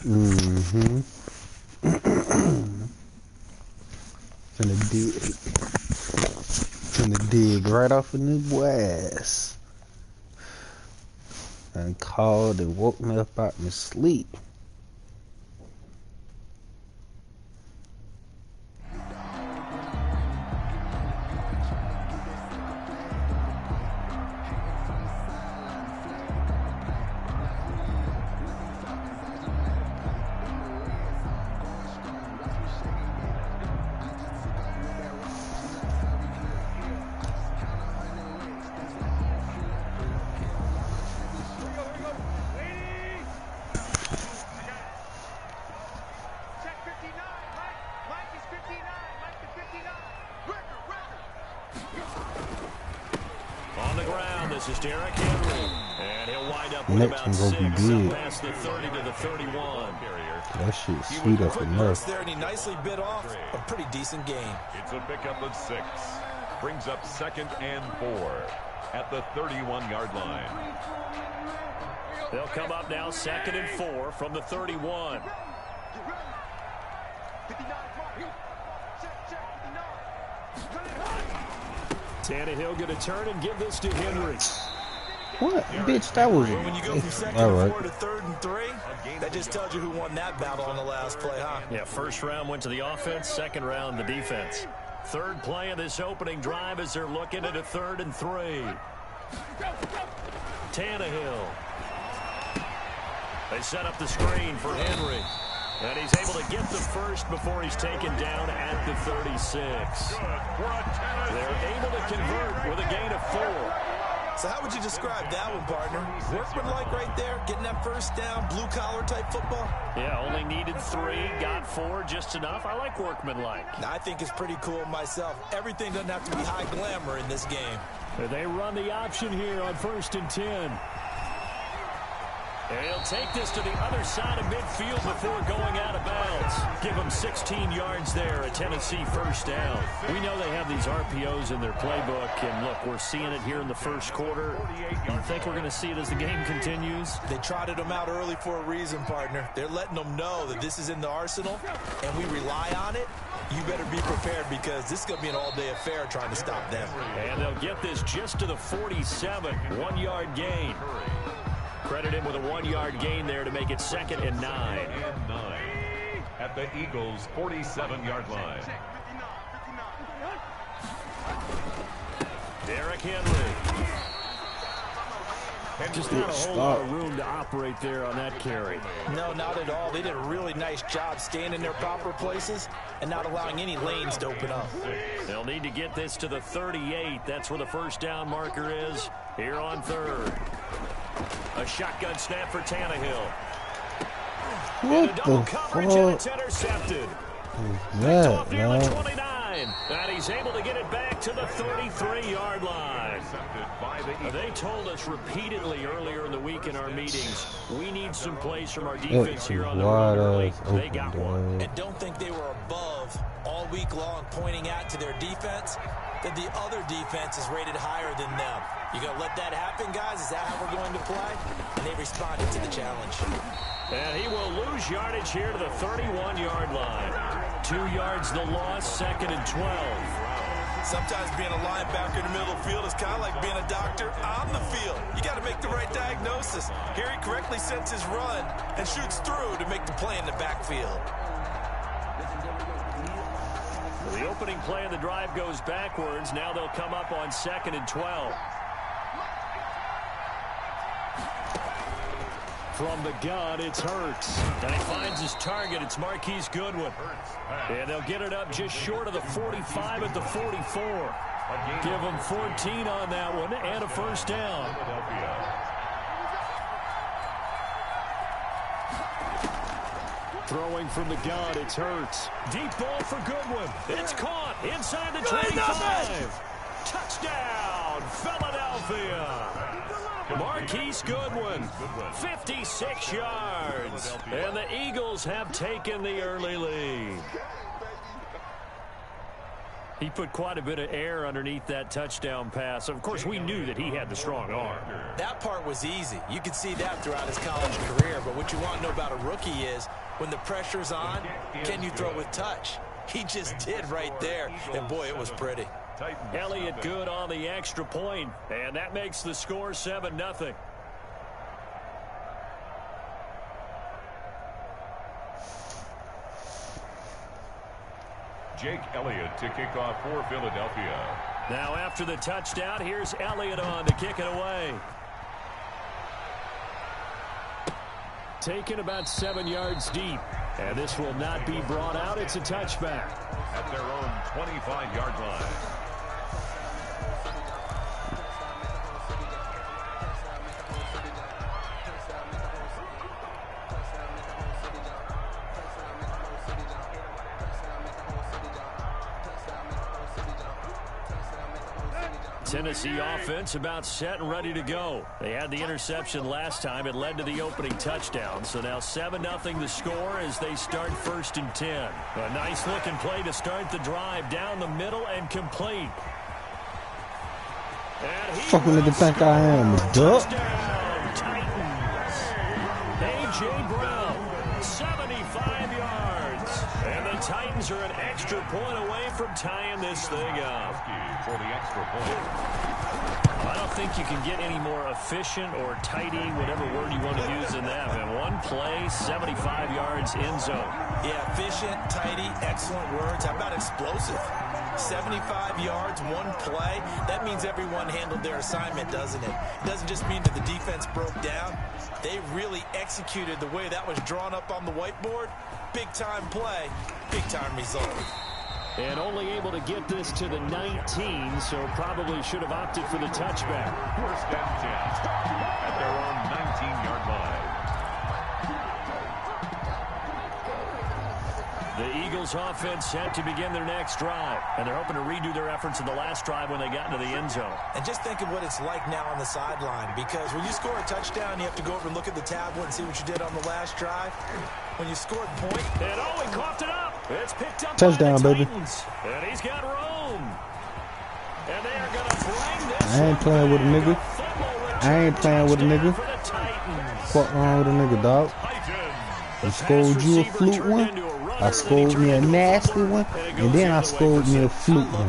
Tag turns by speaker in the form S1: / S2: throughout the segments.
S1: Mm-hmm. Finna dig right off in the ass. And called and woke me up out my sleep.
S2: This is Derrick Henry, and he'll wind up with about 6 past the 30 to the 31.
S1: That shit's sweet up enough.
S3: There, and he nicely bit off a pretty decent game.
S4: It's a pickup of 6. Brings up 2nd and 4 at the 31-yard line.
S2: They'll come up now 2nd and 4 from the 31. Tannehill going to turn and give this to Henry.
S1: What? Bitch, that was...
S3: When you go from 2nd and 4 to 3rd and 3, that just tells you who won that battle on the last play, huh?
S2: Yeah, first round went to the offense, second round the defense. Third play of this opening drive as they're looking at a 3rd and 3. Tannehill. They set up the screen for Henry. And he's able to get the first before he's taken down at the 36. They're able to convert with a gain of 4.
S3: So how would you describe that one, partner? Workmanlike right there, getting that first down, blue-collar type football?
S2: Yeah, only needed 3, got 4, just enough. I like workmanlike.
S3: I think it's pretty cool myself. Everything doesn't have to be high glamour in this game.
S2: They run the option here on 1st and 10. And he'll take this to the other side of midfield before going out of bounds. Give him 16 yards there, a Tennessee first down. We know they have these RPOs in their playbook, and look, we're seeing it here in the first quarter. Do you think we're going to see it as the game continues?
S3: They trotted them out early for a reason, partner. They're letting them know that this is in the arsenal, and we rely on it. You better be prepared because this is going to be an all-day affair trying to stop them.
S2: And they'll get this just to the 47, 1-yard gain. Credit him with a 1-yard gain there to make it 2nd and 9.
S4: At the Eagles' 47-yard line.
S2: Derrick Henry. Just not a whole lot of room to operate there on that carry.
S3: No, not at all. They did a really nice job staying in their proper places and not allowing any lanes to open up.
S2: They'll need to get this to the 38. That's where the first down marker is here on 3rd. A shotgun snap for Tannehill.
S1: What the
S2: coverage, and it's intercepted.
S1: That, man?
S2: 29, and he's able to get it back to the 33-yard line. They told us repeatedly earlier in the week in our meetings, we need some plays from our defense here on the road early. They got one.
S3: And don't think they were above all week long pointing out to their defense that the other defense is rated higher than them. You going to let that happen, guys? Is that how we're going to play? And they responded to the challenge.
S2: And he will lose yardage here to the 31-yard line. 2 yards the loss, 2nd and 12.
S3: Sometimes being a linebacker in the middle of the field is kind of like being a doctor on the field. You got to make the right diagnosis. Here he correctly sets his run and shoots through to make the play in the backfield.
S2: The opening play of the drive goes backwards. Now they'll come up on 2nd and 12. From the gun, it's Hurts. And he finds his target. It's Marquise Goodwin. And they'll get it up just short of the 45 at the 44. Give him 14 on that one and a first down. Throwing from the gun, it's Hurts. Deep ball for Goodwin. It's caught inside the 25. Touchdown, Philadelphia. Marquise Goodwin, 56 yards. And the Eagles have taken the early lead. He put quite a bit of air underneath that touchdown pass. Of course, we knew that he had the strong arm.
S3: That part was easy. You could see that throughout his college career. But what you want to know about a rookie is when the pressure's on, can you throw with touch? He just did right there. And, boy, it was pretty.
S2: Elliott good on the extra point, and that makes the score 7-0.
S4: Jake Elliott to kick off for Philadelphia.
S2: Now after the touchdown, here's Elliott on to kick it away. Taken about 7 yards deep. And this will not be brought out. It's a touchback.
S4: At their own 25-yard line.
S2: Tennessee offense about set and ready to go. They had the interception last time. It led to the opening touchdown. So now 7-0 the score as they start 1st and 10. A nice looking play to start the drive down the middle and complete.
S1: Fucking nigga think I am a duck.
S2: Titans. A.J. Brown, 75 yards. And the Titans are an extra point away from tying this thing up.
S4: For the extra point.
S2: I don't think you can get any more efficient or tidy, whatever word you want to use in that. And one play, 75 yards in zone.
S3: Yeah, efficient, tidy, excellent words. How about explosive? 75 yards, one play. That means everyone handled their assignment, doesn't it? It doesn't just mean that the defense broke down. They really executed the way that was drawn up on the whiteboard. Big-time play, big-time result.
S2: And only able to get this to the 19, so probably should have opted for the touchback.
S4: 1st and 10 at their own 19-yard line.
S2: The Eagles offense set to begin their next drive, and they're hoping to redo their efforts in the last drive when they got into the end zone.
S3: And just think of what it's like now on the sideline, because when you score a touchdown, you have to go over and look at the tablet and see what you did on the last drive. When you scored point,
S2: and oh, he coughed it up. It's picked up
S1: touchdown,
S2: by the
S1: baby.
S2: Titans. And he's got room. And they are going to bring this.
S1: I ain't playing with a nigga. I ain't playing with a nigga. Fuck wrong with a nigga, dog. I scored you a flute one. I scored me a nasty one, and then I scored me a flute one.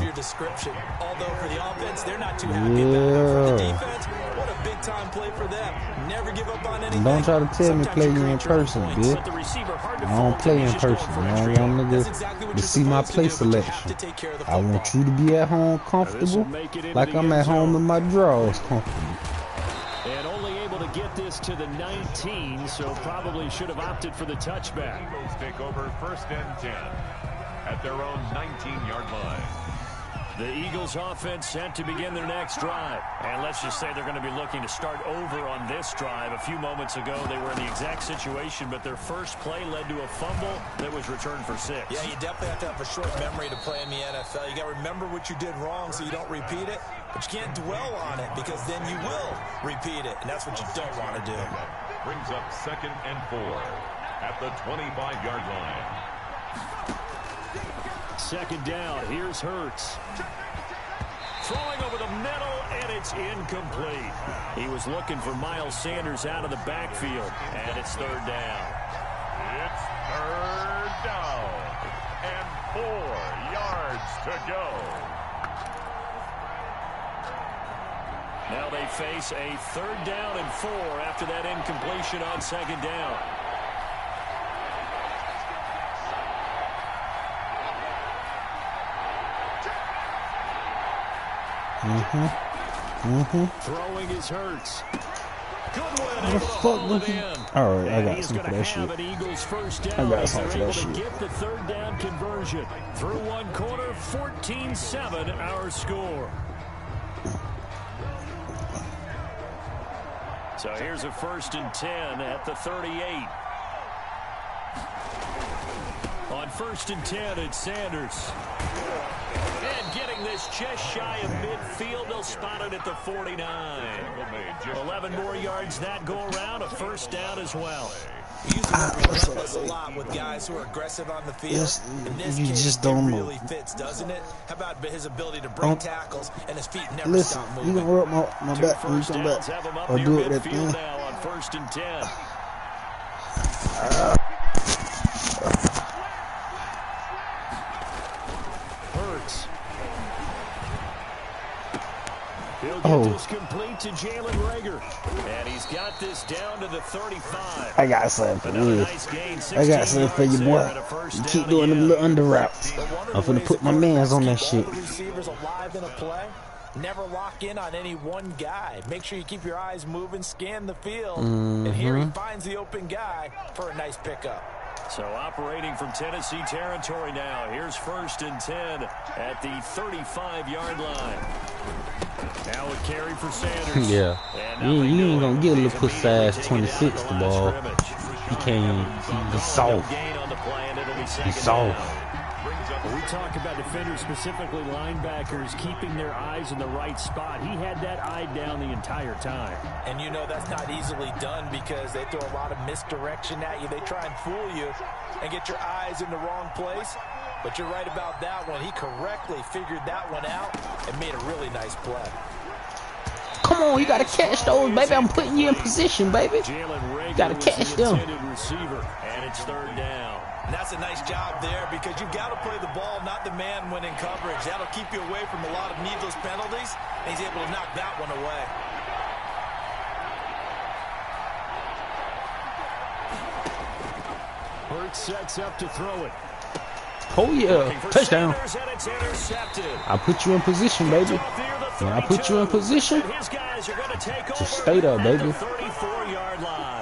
S3: Although for the offense, they're not too happy about it. For the defense, what a big time play for them. Never give up on anything.
S1: Don't try to tell me play you in person, bitch. I don't play in person. I don't want niggas to see my play selection. I want you to be at home comfortable, like I'm at home in my drawers comfortable.
S2: And only able to get this to the 19, so probably should have opted for the touchback.
S4: Eagles take over 1st and 10 at their own 19-yard line.
S2: The Eagles offense set to begin their next drive. And let's just say they're going to be looking to start over on this drive. A few moments ago, they were in the exact situation, but their first play led to a fumble that was returned for 6.
S3: Yeah, you definitely have to have a short memory to play in the NFL. You got to remember what you did wrong so you don't repeat it, but you can't dwell on it because then you will repeat it, and that's what you don't want to do.
S4: Brings up 2nd and 4 at the 25-yard line.
S2: 2nd down, here's Hurts. Throwing over the middle, and it's incomplete. He was looking for Miles Sanders out of the backfield, and it's 3rd down.
S4: It's 3rd down, and 4 yards to go.
S2: Now they face a 3rd down and 4 after that incompletion on 2nd down. Throwing his Hurts. Good one.
S1: What the fuck? All right, I got some for that shit. I got some for that shit.
S2: Get the 3rd down conversion. Through one quarter, 14-7 our score. So here's a 1st and 10 at the 38. On 1st and 10, it's Sanders. And getting this just shy of midfield, they'll spot it at the 49. 11 more yards that go around, a 1st down as well.
S3: We use the word relentless a lot with guys who are aggressive on the field. In this
S1: you
S3: case,
S1: just don't know.
S3: really fits, doesn't it? How about his ability to break tackles and his feet never
S1: Listen,
S3: stop moving?
S1: you gonna rub my back when you come back, or do it that thing.
S2: Now on 1st and 10. Hurts. He'll get this complete to Jalen Reagor. And he's got this down to the 35.
S1: I got something for you.
S2: Nice gain,
S1: I got something for you, boy. You keep doing them little under routes. I'm finna put my mans on that shit.
S3: Receivers alive in a play. Never lock in on any one guy. Make sure you keep your eyes moving, scan the field. And here he finds the open guy for a nice pickup.
S2: So operating from Tennessee territory now. Here's 1st and 10 at the 35-yard line. Now a carry for Sanders.
S1: Yeah. You ain't gonna get a little pussy ass 26 the ball. He can't. He's soft. He's soft.
S2: When we talk about defenders, specifically linebackers, keeping their eyes in the right spot, he had that eye down the entire time.
S3: And you know that's not easily done because they throw a lot of misdirection at you. They try and fool you and get your eyes in the wrong place. But you're right about that one. He correctly figured that one out and made a really nice play.
S1: Come on, you gotta catch those, baby. I'm putting you in position, baby. You gotta catch them.
S2: Receiver, and it's 3rd down.
S3: And that's a nice job there because you've got to play the ball, not the man when in coverage. That'll keep you away from a lot of needless penalties, and he's able to knock that one away.
S2: Hurts sets up to throw it.
S1: Oh yeah, touchdown. I put you in position, baby. When I put you in position, just stay there, baby.
S2: 34-yard line.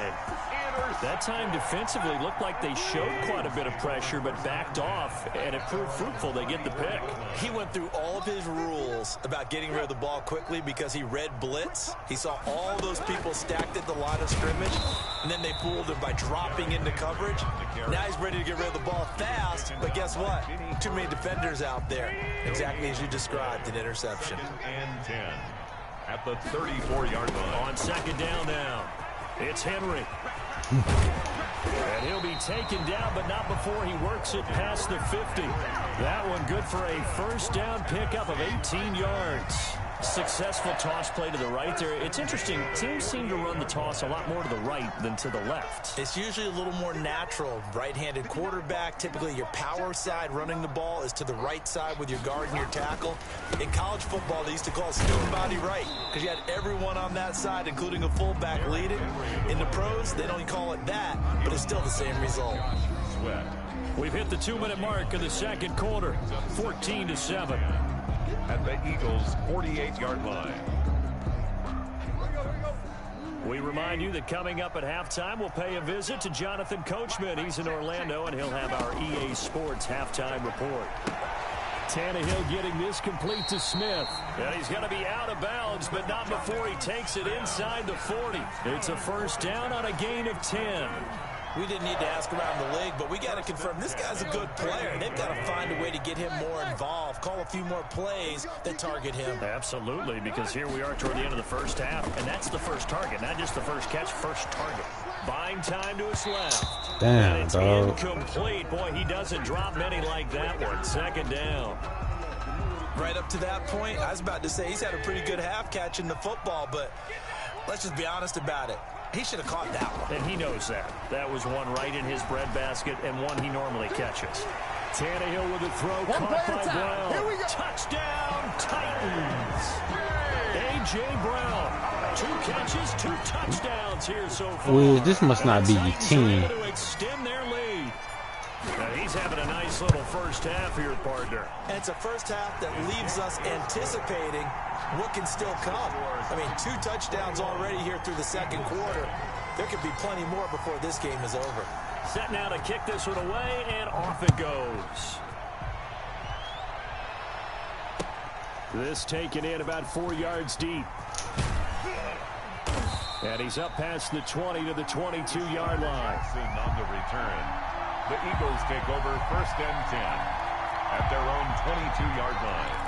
S2: That time defensively looked like they showed quite a bit of pressure but backed off, and it proved fruitful. They get the pick.
S3: He went through all of his rules about getting rid of the ball quickly because he read blitz. He saw all those people stacked at the line of scrimmage, and then they fooled him by dropping into coverage. Now he's ready to get rid of the ball fast, but guess what? Too many defenders out there. Exactly as you described, an interception.
S4: And 10 at the 34-yard line.
S2: On 2nd down now, it's Henry. And he'll be taken down, but not before he works it past the 50. That one good for a 1st down pickup of 18 yards. Successful toss play to the right there. It's interesting. Teams seem to run the toss a lot more to the right than to the left.
S3: It's usually a little more natural. Right-handed quarterback, typically your power side running the ball is to the right side with your guard and your tackle. In college football, they used to call stone body right because you had everyone on that side, including a fullback leading. In the pros, they don't call it that, but it's still the same result.
S2: We've hit the 2-minute mark of the 2nd quarter, 14-7.
S4: At the Eagles' 48-yard line.
S2: We remind you that coming up at halftime, we'll pay a visit to Jonathan Coachman. He's in Orlando, and he'll have our EA Sports halftime report. Tannehill getting this complete to Smith. And he's going to be out of bounds, but not before he takes it inside the 40. It's a 1st down on a gain of 10.
S3: We didn't need to ask around the league, but we got to confirm this guy's a good player. They've got to find a way to get him more involved, call a few more plays that target him.
S2: Absolutely, because here we are toward the end of the 1st half, and that's the first target, not just the first catch, first target. Buying time to his left.
S1: Damn,
S2: and it's
S1: dog.
S2: Incomplete. Boy, he doesn't drop many like that one. 2nd down.
S3: Right up to that point, I was about to say he's had a pretty good half catching the football, but let's just be honest about it. He should have caught that one.
S2: And he knows that. That was one right in his breadbasket and one he normally catches. Tannehill with a throw caught by Brown.
S5: Here we go.
S2: Touchdown, Titans. A.J. Brown. 2 catches, 2 touchdowns here so far.
S1: Well, this must not be your team.
S2: To extend their lead. Now he's having a nice little 1st half here, partner.
S3: And it's a 1st half that leaves us anticipating what can still come. I mean, 2 touchdowns already here through the 2nd quarter. There could be plenty more before this game is over.
S2: Set now to kick this one away, and off it goes. This taken in about 4 yards deep. And he's up past the 20 to the 22-yard line.
S4: On the return, the Eagles take over 1st and 10 at their own 22-yard line.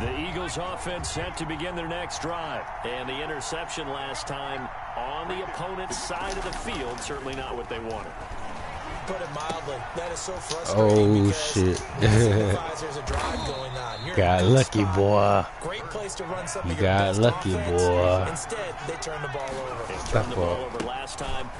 S2: The Eagles offense set to begin their next drive. And the interception last time on the opponent's side of the field, certainly not what they wanted.
S3: Put it mildly, that is so frustrating.
S1: Oh, shit.
S3: There's a drive going on. You're
S1: got lucky, boy.
S3: Great place to run some
S1: You
S3: of your
S1: got
S3: best
S1: lucky,
S3: offense.
S1: boy.
S3: Instead, they turned the ball over.
S2: They turned the ball over last time.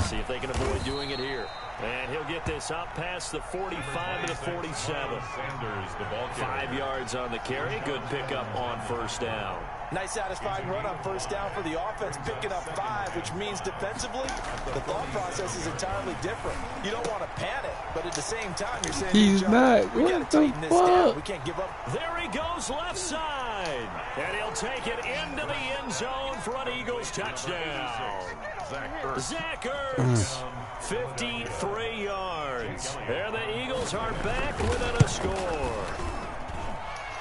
S2: See if they can avoid doing it here. And he'll get this up past the 45 to the 47. 5 yards on the carry. Good pickup on first down.
S3: Nice satisfying run on first down for the offense, picking up 5, which means defensively, the thought process is entirely different. You don't want to panic, but at the same time, you're saying,
S1: He's not.
S3: we got to tighten this down. We can't give up.
S2: There he goes left side. And he'll take it into the end zone for an Eagles touchdown. Zach Ertz, 53 yards. There the Eagles are back within a score.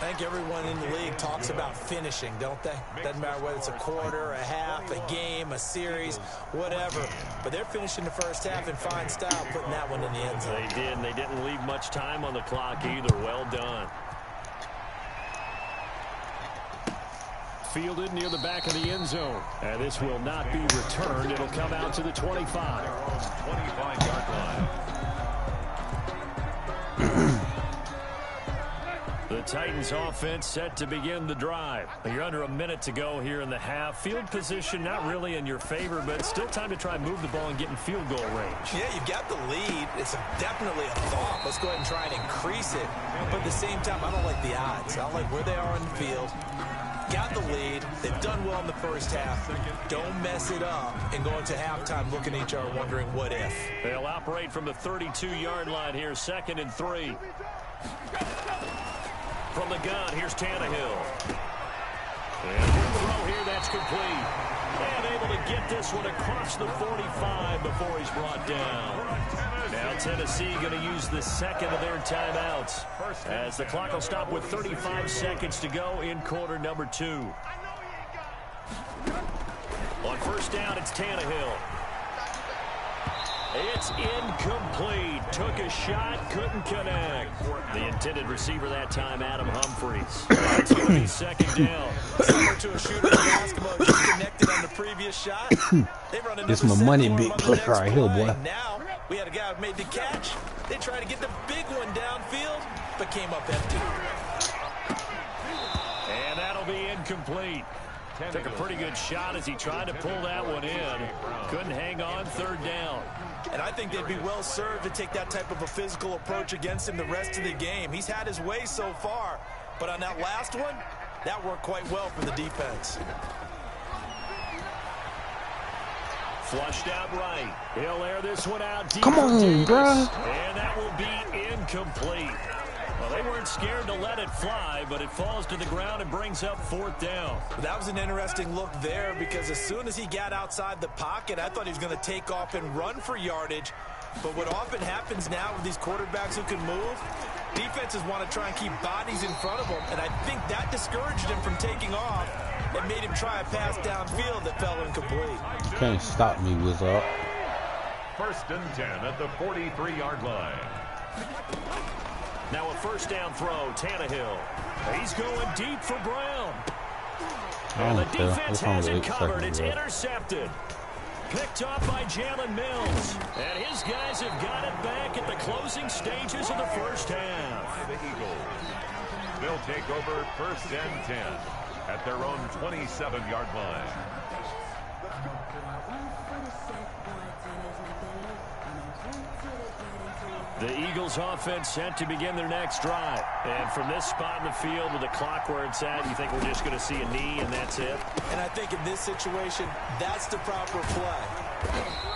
S3: I think everyone in the league talks about finishing, don't they? Doesn't matter whether it's a quarter, a half, a game, a series, whatever. But they're finishing the first half in fine style, putting that one in the end zone.
S2: They did, and they didn't leave much time on the clock either. Well done. Fielded near the back of the end zone. And this will not be returned. It'll come out to the 25.
S4: 25-yard line.
S2: The Titans offense set to begin the drive. You're under a minute to go here in the half. Field position not really in your favor, but still time to try and move the ball and get in field goal range.
S3: Yeah, you've got the lead. It's definitely a thought. Let's go ahead and try and increase it. But at the same time, I don't like the odds. I don't like where they are on the field. Got the lead. They've done well in the first half. Don't mess it up and go into halftime looking at each other wondering what if.
S2: They'll operate from the 32-yard line here, 2nd and 3. From the gun, here's Tannehill. And the throw here, that's complete. And able to get this one across the 45 before he's brought down. Now Tennessee going to use the second of their timeouts as the clock will stop with 35 seconds to go in quarter number 2. On first down, it's Tannehill. It's incomplete. Took a shot, couldn't connect. The intended receiver that time, Adam Humphries. It's going to be 2nd down.
S3: Similar to a shooter in basketball, just connected on the previous shot. They run another
S1: This my money big clip right here, boy.
S3: Now we had a guy who made the catch. They tried to get the big one downfield, but came up empty.
S2: And that'll be incomplete. Took a pretty good shot as he tried to pull that one in. Couldn't hang on, 3rd down.
S3: And I think they'd be well served to take that type of a physical approach against him the rest of the game. He's had his way so far, but on that last one, that worked quite well for the defense.
S2: Flushed out right. He'll air this one out deep.
S1: Come on, bro.
S2: And that will be incomplete. Well, they weren't scared to let it fly, but it falls to the ground and brings up 4th down.
S3: That was an interesting look there because as soon as he got outside the pocket, I thought he was going to take off and run for yardage. But what often happens now with these quarterbacks who can move, defenses want to try and keep bodies in front of them, and I think that discouraged him from taking off and made him try a pass downfield that fell incomplete.
S1: You can't stop me, Wizard.
S4: 1st and 10 at the 43-yard line.
S2: Now a first down throw, Tannehill. He's going deep for Brown. And the defense has it covered. It's intercepted. Picked up by Jalen Mills. And his guys have got it back at the closing stages of the first half.
S4: The Eagles. They'll take over 1st and 10 at their own 27-yard line.
S2: The Eagles offense set to begin their next drive. And from this spot in the field with the clock where it's at, you think we're just going to see a knee and that's it?
S3: And I think in this situation, that's the proper play.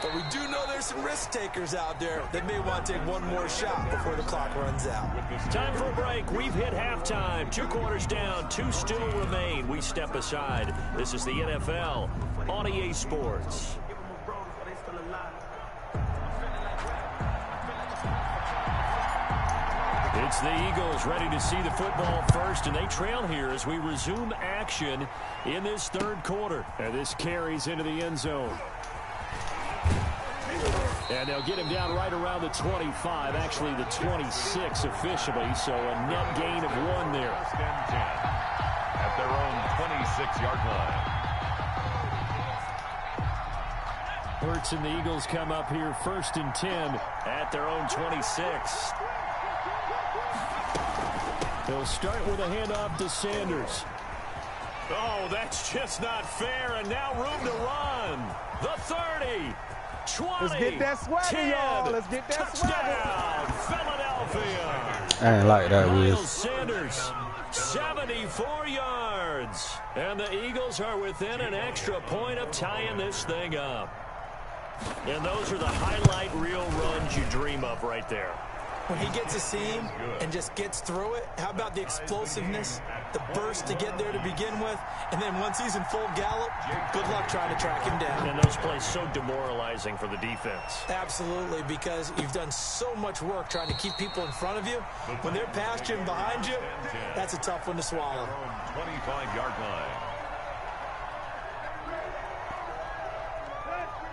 S3: But we do know there's some risk takers out there that may want to take one more shot before the clock runs out.
S2: Time for a break. We've hit halftime. 2 quarters down, 2 still remain. We step aside. This is the NFL on EA Sports. It's the Eagles ready to see the football first, and they trail here as we resume action in this 3rd quarter. And this carries into the end zone. And they'll get him down right around the 25, actually the 26 officially, so a net gain of 1 there.
S4: First and 10 at their own 26-yard line.
S2: Hurts and the Eagles come up here 1st and 10 at their own 26. They'll start with a handoff to Sanders. Oh, that's just not fair, and now room to run. The 30, 20,
S5: Let's get that swagger, y'all. Let's get that
S2: touchdown, Philadelphia.
S1: I ain't like that,
S2: Miles
S1: Wiz.
S2: Sanders, 74 yards. And the Eagles are within an extra point of tying this thing up. And those are the highlight reel runs you dream of right there.
S3: When he gets a seam and just gets through it, how about the explosiveness, the burst to get there to begin with, and then once he's in full gallop, good luck trying to track him down.
S2: And those plays so demoralizing for the defense.
S3: Absolutely, because you've done so much work trying to keep people in front of you. When they're past you and behind you, that's a tough one to swallow.
S4: 25-yard line.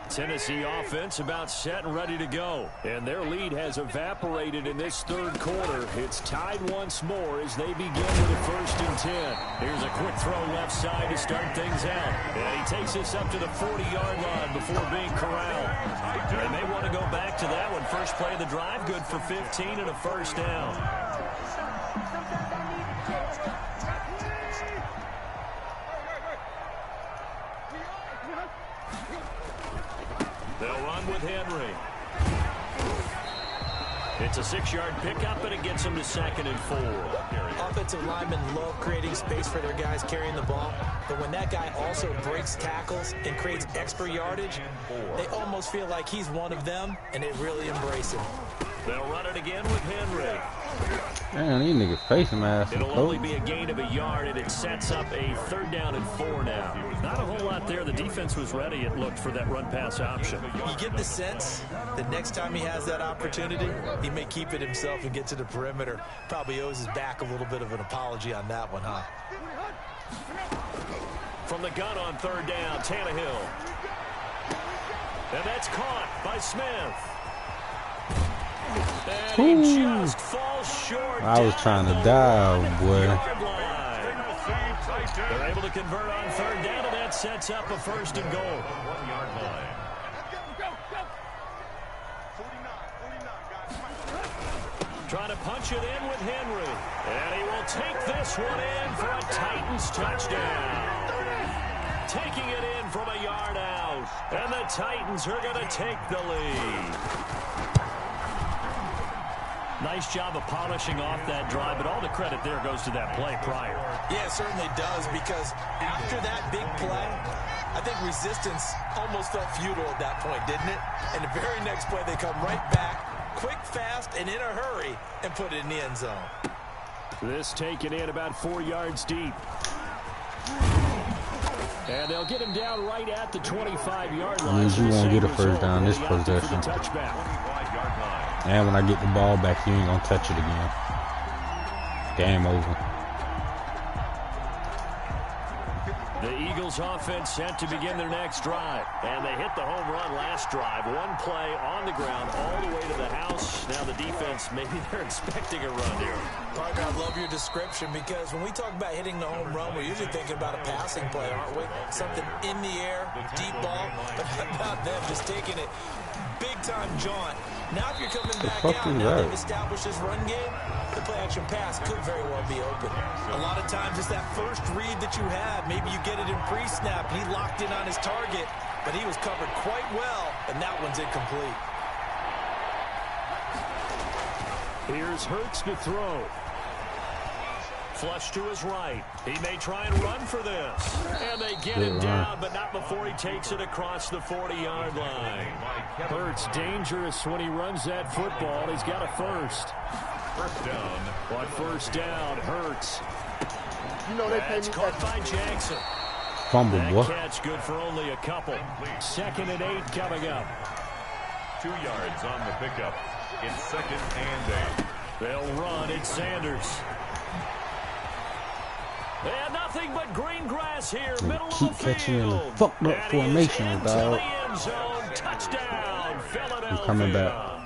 S2: Tennessee offense about set and ready to go. And their lead has evaporated in this 3rd quarter. It's tied once more as they begin with a 1st and 10. Here's a quick throw left side to start things out. And he takes this up to the 40-yard line before being corralled. They may want to go back to that one. First play of the drive, good for 15 and a 1st down. They'll run with Henry. It's a 6-yard pickup, and it gets them to 2nd and 4.
S3: Offensive linemen love creating space for their guys carrying the ball, but when that guy also breaks tackles and creates extra yardage, they almost feel like he's one of them, and they really embrace him.
S2: They'll run it again with Henry.
S1: Damn, these niggas facing ass.
S2: It'll only be a gain of a yard, and it sets up a 3rd down and 4 now. Not a whole lot there. The defense was ready, it looked, for that run-pass option.
S3: You get the sense that next time he has that opportunity, he may keep it himself and get to the perimeter. Probably owes his back a little bit of an apology on that one, huh?
S2: From the gun on 3rd down, Tannehill. And that's caught by Smith. And he just falls short.
S1: I was trying to dive, boy.
S2: They're able to convert on 3rd down, and that sets up a 1st and goal.
S4: 1-yard line.
S2: Trying to punch it in with Henry. And he will take this one in for a Titans touchdown. Taking it in from a yard out. And the Titans are going to take the lead. Nice job of polishing off that drive, but all the credit there goes to that play prior.
S3: Yeah, it certainly does, because after that big play, I think resistance almost felt futile at that point, didn't it? And the very next play, they come right back, quick, fast, and in a hurry, and put it in the end zone.
S2: This taken in about 4 yards deep. And they'll get him down right at the 25-yard line.
S1: Means you won't get a 1st down this possession. And when I get the ball back, you ain't gonna touch it again. Game over.
S2: The Eagles offense set to begin their next drive. And they hit the home run last drive. One play on the ground all the way to the house. Now the defense, maybe they're expecting a run here.
S3: Partner, I love your description, because when we talk about hitting the home run, we're usually thinking about a passing play, aren't we? Something in the air, deep ball. But how about them just taking it big-time jaunt? Now if you're coming back out, now they've established this run game, the play-action pass could very well be open. A lot of times it's that first read that you have. Maybe you get it in pre-snap. He locked in on his target, but he was covered quite well, and that one's incomplete.
S2: Here's Hurts to throw. Flush to his right. He may try and run for this. And they get him down, but not before he takes it across the 40-yard line. Hurts dangerous when he runs that football. He's got a 1st.
S4: 1st down.
S2: But 1st down, Hurts.
S5: You know they pay me
S2: caught by Jackson.
S1: Fumble,
S2: that
S1: boy.
S2: Catch good for only a couple. 2nd and 8 coming up.
S4: 2 yards on the pickup. It's 2nd and 8.
S2: They'll run. It's Sanders. And nothing but green grass here, middle of the field.
S1: Keep catching in the fucked up formations, dog.
S2: End zone. Touchdown, And Philadelphia.
S1: I'm coming back.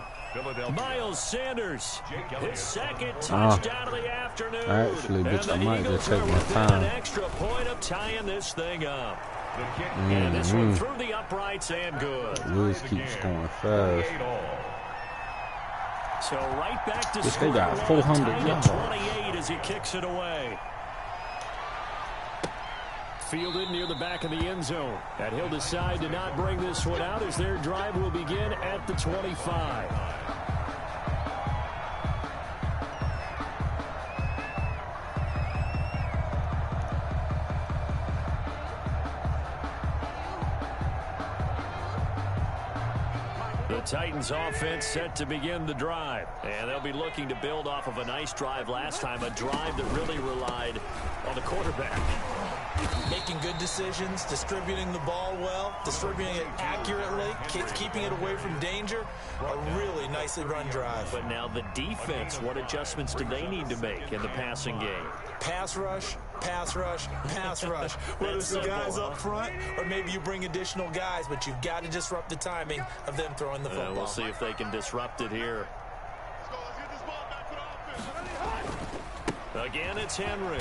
S2: Miles Sanders, his second touchdown of the afternoon.
S1: Actually, bitch, I might just take my
S2: an
S1: time.
S2: extra point of tying this thing up. And this one through the uprights and good.
S1: Wiz keeps going fast.
S2: So right back to
S1: They got 400 yards.
S2: 28 as he kicks it away. Fielded near the back of the end zone. And he'll decide to not bring this one out as their drive will begin at the 25. The Titans offense set to begin the drive. And they'll be looking to build off of a nice drive last time, a drive that really relied on the quarterback.
S3: Making good decisions, distributing the ball well, distributing it accurately, keeping it away from danger. A really nicely run drive.
S2: But now the defense, what adjustments do they need to make in the passing game?
S3: Pass rush, pass rush, pass rush. Whether it's the guys up front or maybe you bring additional guys, but you've got to disrupt the timing of them throwing the football.
S2: We'll see if they can disrupt it here. Again, it's Henry.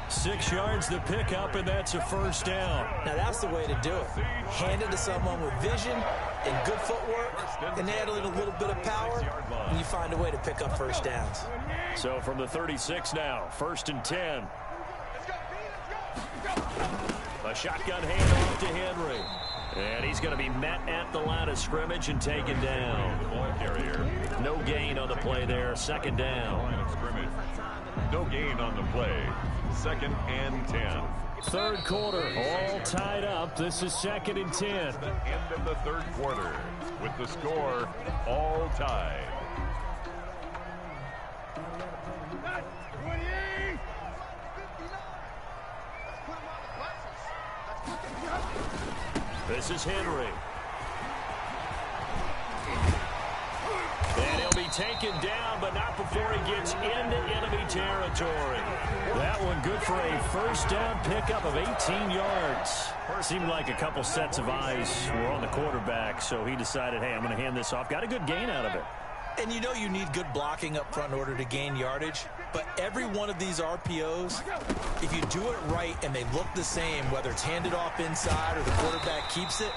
S2: 6 yards to pick up, and that's a first down.
S3: Now, that's the way to do it. Hand it to someone with vision and good footwork, and add a little bit of power, and you find a way to pick up first downs.
S2: So from the 36 now, 1st and 10. A shotgun handoff to Henry. And he's going to be met at the line of scrimmage and taken down. No gain on the play there. 2nd down.
S4: No gain on the play. 2nd and 10.
S2: 3rd quarter, all tied up. This is 2nd and 10.
S4: End of the 3rd quarter with the score all tied.
S2: This is Henry. And he'll be taken down, but not before he gets into enemy territory. That one good for a first down pickup of 18 yards. Seemed like a couple sets of eyes were on the quarterback, so he decided, hey, I'm going to hand this off. Got a good gain out of it.
S3: And you know you need good blocking up front in order to gain yardage. But every one of these RPOs, if you do it right and they look the same, whether it's handed off inside or the quarterback keeps it,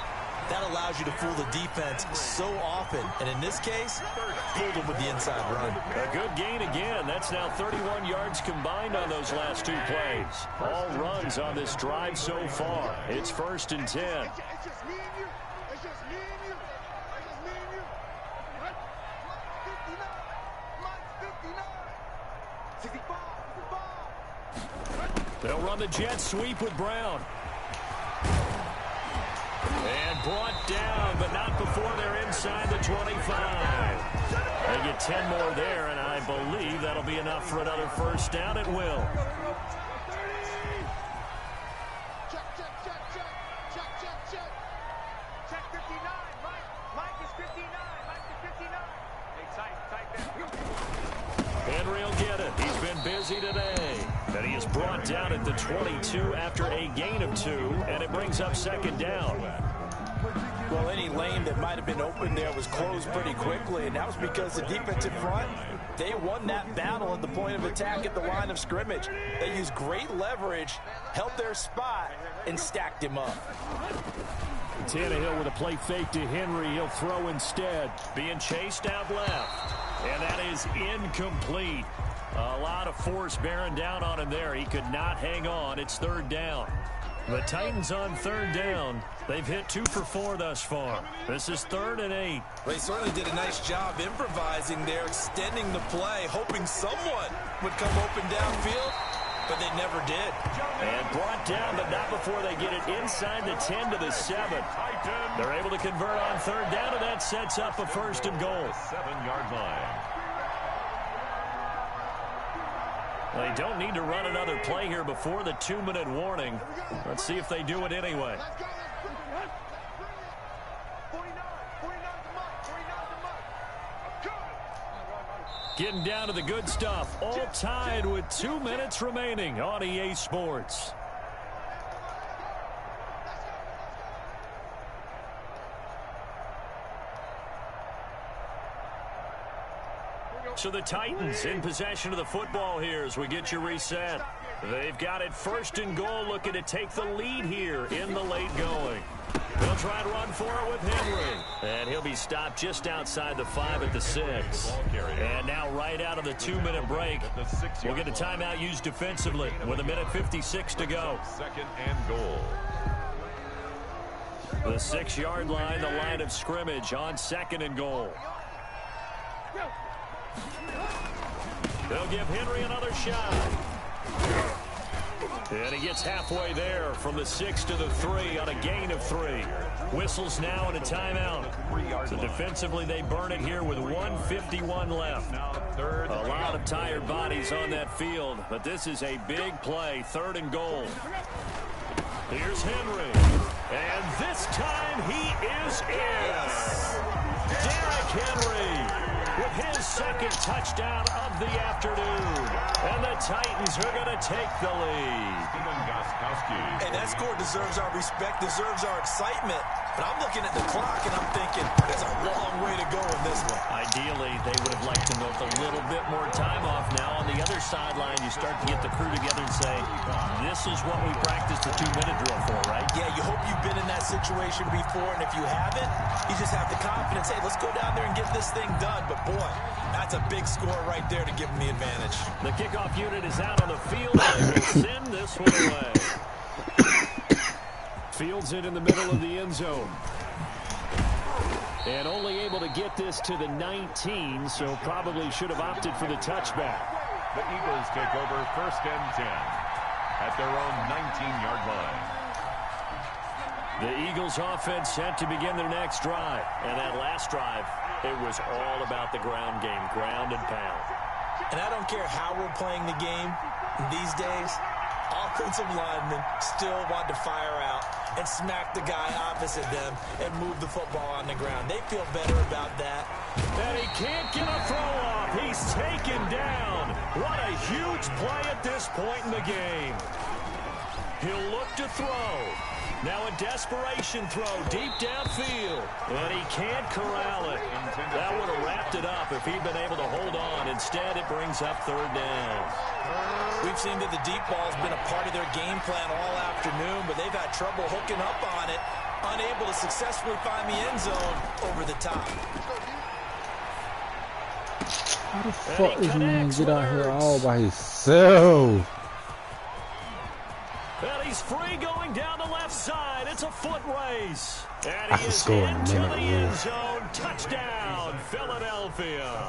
S3: that allows you to fool the defense so often. And in this case, fooled them with the inside run.
S2: A good gain again. That's now 31 yards combined on those last 2 plays. All runs on this drive so far. It's 1st and 10. They'll run the jet sweep with Brown. And brought down, but not before they're inside the 25. They get 10 more there, and I believe that'll be enough for another first down. It will.
S5: Check 59. Mike is 59. Mike is 59. Hey, tight there.
S2: Henry will get it. He's been busy today. And he is brought down at the 22 after a gain of 2, and it brings up 2nd down.
S3: Well, any lane that might have been open there was closed pretty quickly, and that was because the defensive front, they won that battle at the point of attack at the line of scrimmage. They used great leverage, held their spot, and stacked him up.
S2: Tannehill with a play fake to Henry. He'll throw instead. Being chased out left. And that is incomplete. A lot of force bearing down on him there. He could not hang on. It's 3rd down. The Titans on 3rd down. They've hit 2 for 4 thus far. This is 3rd and 8.
S3: They certainly did a nice job improvising there, extending the play, hoping someone would come open downfield, but they never did.
S2: And brought down, but not before they get it inside the 10 to the 7. They're able to convert on 3rd down, and that sets up a 1st and goal.
S4: 7-yard line.
S2: They don't need to run another play here before the 2-minute warning. Let's see if they do it anyway. Getting down to the good stuff. All tied with 2 minutes remaining on EA Sports. So the Titans in possession of the football here as we get you reset. They've got it 1st and goal, looking to take the lead here in the late going. They'll try and run for it with Henry. And he'll be stopped just outside the 5 at the 6. And now right out of the 2-minute break, we'll get a timeout used defensively with 1:56 to go.
S4: 2nd and goal.
S2: The 6-yard line, the line of scrimmage on 2nd and goal. They'll give Henry another shot. And he gets halfway there from the 6 to the 3 on a gain of 3. Whistles now and a timeout. So defensively they burn it here with 1:51 left. A lot of tired bodies on that field, but this is a big play, 3rd and goal. Here's Henry. And this time he is in. Derrick Henry with his 2nd touchdown of the afternoon. And the Titans are going to take the lead.
S3: And that score deserves our respect, deserves our excitement. But I'm looking at the clock and I'm thinking, there's a long way to go in this one.
S2: Ideally, they would have liked to milk a little bit more time off now. On the other sideline, you start to get the crew together and say, this is what we practiced the 2-minute drill for, right?
S3: Yeah, you hope you've been in that situation before, and if you haven't, you just have the confidence, hey, let's go down there and get this thing done. But boy, that's a big score right there to give them the advantage.
S2: The kickoff unit is out on the field. They will send this one away. Fields it in the middle of the end zone. And only able to get this to the 19, so probably should have opted for the touchback.
S4: The Eagles take over 1st and 10 at their own 19-yard line.
S2: The Eagles offense set to begin their next drive. And that last drive, it was all about the ground game, ground and pound.
S3: And I don't care how we're playing the game these days, offensive linemen still want to fire out and smack the guy opposite them and move the football on the ground. They feel better about that.
S2: And he can't get a throw off. He's taken down. What a huge play at this point in the game. He'll look to throw. Now a desperation throw deep downfield. And he can't corral it. That would have wrapped it up if he'd been able to hold on. Instead, it brings up 3rd down.
S3: We've seen that the deep ball's been a part of their game plan all afternoon, but they've had trouble hooking up on it, unable to successfully find the end zone over the top.
S1: How the fuck is he gonna get out here all by himself?
S2: And he's free going down the left side. It's a foot race. And
S1: I
S2: he
S1: can
S2: is
S1: score in a
S2: into
S1: minute,
S2: the
S1: yeah.
S2: end zone. Touchdown, Philadelphia.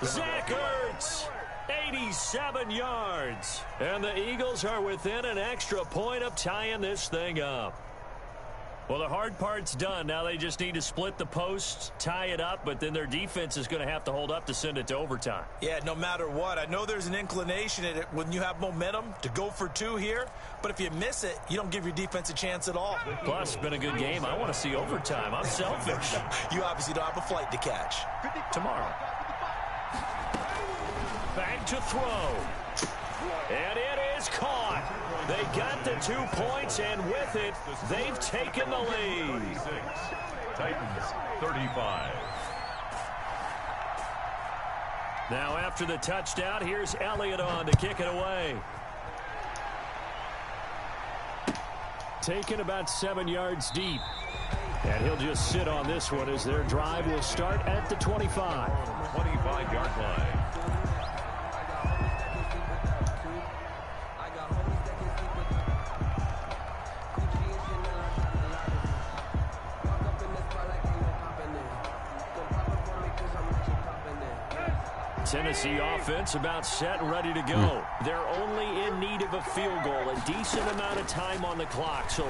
S2: Zach Ertz, 87 yards. And the Eagles are within an extra point of tying this thing up. Well, the hard part's done. Now they just need to split the posts, tie it up, but then their defense is going to have to hold up to send it to overtime.
S3: Yeah, no matter what. I know there's an inclination in it when you have momentum to go for 2 here, but if you miss it, you don't give your defense a chance at all.
S2: Plus, it's been a good game. I want to see overtime. I'm selfish.
S3: You obviously don't have a flight to catch.
S2: Tomorrow. Back to throw. And it is caught. They got the 2 points, and with it, they've taken the lead.
S4: Titans 35.
S2: Now after the touchdown, here's Elliott on to kick it away. Taken about 7 yards deep. And he'll just sit on this one as their drive will start at the 25.
S4: 25-yard line.
S2: Tennessee offense about set and ready to go. They're only in need of a field goal, a decent amount of time on the clock. So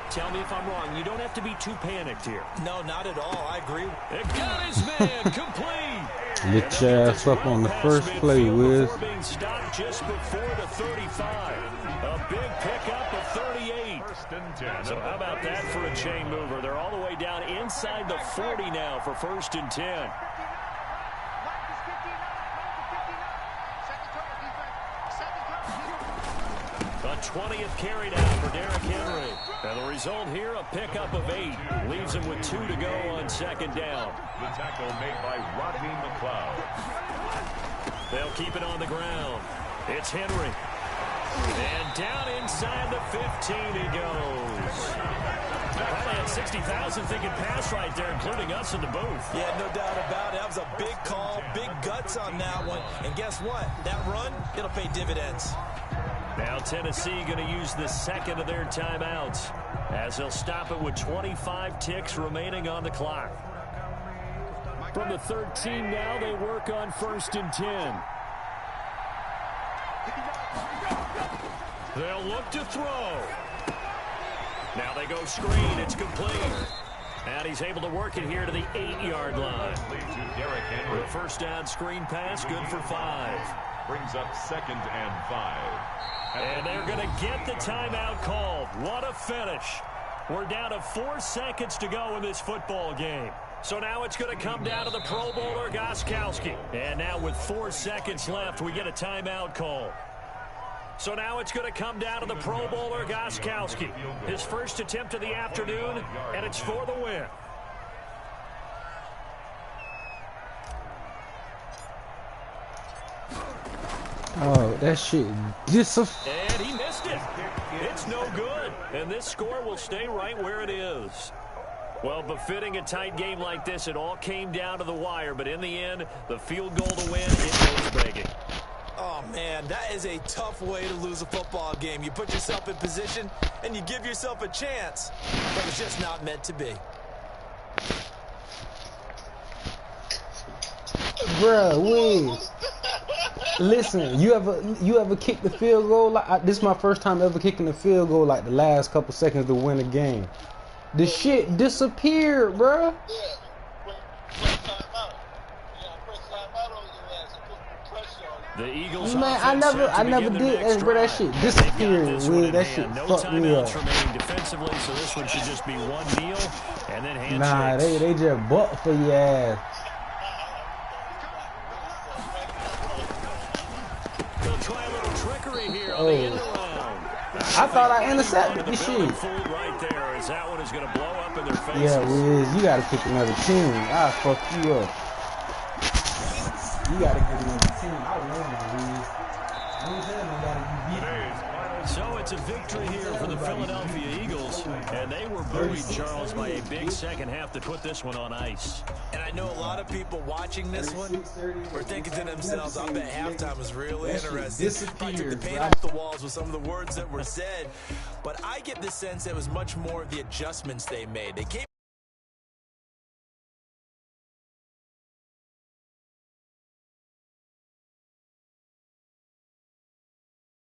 S2: tell me if I'm wrong. You don't have to be too panicked here.
S3: No, not at all. I agree.
S2: It got his man complete.
S1: Lit your ass up on the first play, Wiz.
S2: Being stopped just before the 35. A big pickup of 38. So how about that for a chain mover? They're all the way down inside the 40 now for 1st and 10. 20th carry down for Derrick Henry. And the result here, a pickup of 8. Leaves him with 2 to go on second down.
S4: The tackle made by Rodney McLeod.
S2: They'll keep it on the ground. It's Henry. And down inside the 15 he goes. Probably had 60,000 thinking pass right there, including us in the booth.
S3: Yeah, no doubt about it. That was a big call, big guts on that one. And guess what? That run, it'll pay dividends.
S2: Now Tennessee going to use the second of their timeouts as they'll stop it with 25 ticks remaining on the clock. From the 13 now, they work on 1st and 10. They'll look to throw. Now they go screen. It's complete. And he's able to work it here to the 8-yard line. The first down screen pass, good for 5.
S4: Brings up 2nd and 5.
S2: And they're going to get the timeout called. What a finish. We're down to 4 seconds to go in this football game. So now it's going to come down to the Pro Bowler, Gostkowski. And now with 4 seconds left, we get a timeout call. So now it's going to come down to the Pro Bowler, Gostkowski. His first attempt of the afternoon, and it's for the win.
S1: Oh, that shit.
S2: And he missed it. It's no good. And this score will stay right where it is. Well, befitting a tight game like this, it all came down to the wire. But in the end, the field goal to win, it goes begging.
S3: Oh, man, that is a tough way to lose a football game. You put yourself in position, and you give yourself a chance. But it's just not meant to be.
S1: Bruh, wait. Listen, you ever kick the field goal? This is my first time ever kicking the field goal like the last couple seconds to win a game. The shit disappeared, bruh.
S2: The Eagles,
S1: man, I never did that, bro. That shit disappeared. That shit fucked me up.
S2: Defensively, so this one should just be one kneel and then handshakes.
S1: Nah, they just butt for your ass.
S2: They'll try a little trickery here on the end around.
S1: I thought I intercepted this shit.
S2: Fooled right there, as that one is going to blow up in their faces.
S1: Yeah, Wiz, you gotta pick another team. I'll fuck you up. You gotta get another team. I won, Wiz.
S2: So it's a victory here for the Philadelphia Eagles, and they were buoyed, Charles, by a big second half to put this one on ice.
S3: And I know a lot of people watching this one were thinking to themselves, I bet halftime was really interesting. I took the paint off the walls with some of the words that were said, but I get the sense it was much more of the adjustments they made. They came